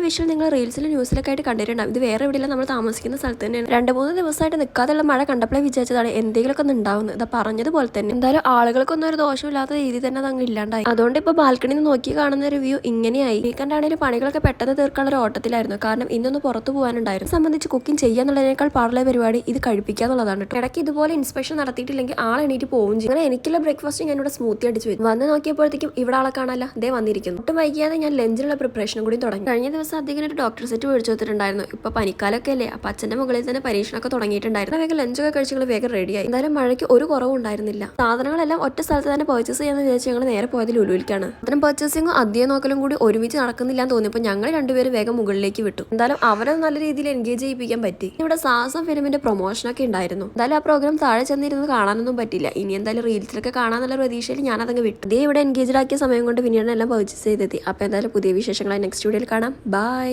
Visual നിങ്ങൾ റീൽസിലും ന്യൂസിലൊക്കെ ആയിട്ട് കണ്ടിട്ടുണ്ടാവും. ഇത് വേറെ എവിടെയല്ല, നമ്മൾ താമസിക്കുന്ന സ്ഥലത്ത് തന്നെയാണ്. 2-3 ദിവസമായിട്ട് നിൽക്കാതെയുള്ള മഴ കണ്ടപ്പോഴേ വിചാരിച്ചതാണ് എന്തെങ്കിലുമൊക്കെ ഒന്ന് ഉണ്ടാവുന്നത്. ഇതാ പറഞ്ഞതുപോലെ തന്നെ എന്തായാലും ആളുകൾക്കൊന്നും ഒരു ദോഷമില്ലാത്ത രീതി തന്നെ അത് അങ്ങ് ഇല്ലാണ്ടായി. അതുകൊണ്ട് ഇപ്പോൾ ബാൽക്കണിയിൽ നിന്ന് നോക്കി കാണുന്ന ഒരു വ്യൂ ഇങ്ങനെയായി. വീക്കെൻഡാണെങ്കിലും പണികളൊക്കെ പെട്ടെന്ന് തീർക്കാനുള്ള ഒരു ഓട്ടത്തിലായിരുന്നു. കാരണം ഇന്നൊന്ന് പുറത്തു പോകാനുണ്ടായിരുന്നു. സംബന്ധിച്ച് കുക്കിംഗ് ചെയ്യാന്നുള്ളതിനേക്കാൾ പാടുള്ള പരിപാടി ഇത് കഴിപ്പിക്കാന്നുള്ളതാണ്. ഇടയ്ക്ക് ഇതുപോലെ ഇൻസ്പെക്ഷൻ നടത്തിയിട്ടില്ലെങ്കിൽ ആൾ എണീറ്റ് പോകും ചെയ്യും. അങ്ങനെ എനിക്കുള്ള ബ്രേക്ക്ഫാസ്റ്റ് ഞാൻ ഇവിടെ സ്മൂത്തി അടിച്ചു വെച്ചു. വന്ന് നോക്കിയപ്പോഴത്തേക്കും ഇവിടെ ആളെ കാണാല്ല, ദേ വന്നിരിക്കുന്നു. ഒട്ടും വൈകിയാതെ ഞാൻ ലഞ്ചിനുള്ള പ്രിപ്പറേഷനും കൂടി തുടങ്ങി. കഴിഞ്ഞ ദിവസം അധികം ഒരു ഡോക്ടർ സെറ്റ് മേടിച്ചു വെച്ചിട്ടുണ്ടായിരുന്നു. ഇപ്പൊ പനിക്കാലൊക്കെ അല്ലേ, അപ്പൊ അച്ഛന്റെ മുകളിൽ തന്നെ പരീക്ഷണമൊക്കെ തുടങ്ങിയിട്ടുണ്ടായിരുന്നു. വേഗം ലഞ്ചൊക്കെ കഴിച്ച് ഞങ്ങൾ വേഗം റെഡിയായി. എന്തായാലും മഴയ്ക്ക് ഒരു കുറവും ഉണ്ടായിരുന്നില്ല. സാധനങ്ങളെല്ലാം ഒറ്റ സ്ഥലത്ത് തന്നെ പർച്ചേസ് ചെയ്യാന്ന് വിചാരിച്ച് ഞങ്ങൾ നേരെ പോയത് ലുലുവിലേക്കാണ്. അത്തരം പർച്ചേസിംഗും അധികം നോക്കലും കൂടി ഒരുമിച്ച് നടക്കുന്നില്ല എന്ന് തോന്നിയപ്പോൾ ഞങ്ങൾ രണ്ടുപേരും വേഗം മുകളിലേക്ക് വിട്ടു. എന്തായാലും അവരെ നല്ല രീതിയിൽ എൻഗേജ് ചെയ്യിപ്പിക്കാൻ പറ്റി. ഇവിടെ സാഹസം ഫിലിമിന്റെ പ്രൊമോഷനൊക്കെ ഉണ്ടായിരുന്നു. എന്തായാലും ആ പ്രോഗ്രാം താഴെ ചെന്നിരുന്ന് കാണാനൊന്നും പറ്റില്ല. ഇനി എന്തായാലും റീൽസിലൊക്കെ കാണാന്നുള്ള പ്രതീക്ഷയിൽ ഞാൻ അതങ്ങ് വിട്ടു. ഇതേ ഇവിടെ എൻഗേജ് ആക്കിയ സമയം കൊണ്ട് പിന്നീട് എല്ലാം പർച്ചേസ് ചെയ്തെത്തി. അപ്പോൾ എന്തായാലും പുതിയ വിശേഷങ്ങളായി നെക്സ്റ്റ് വീഡിയോയിൽ കാണാം. ബൈ.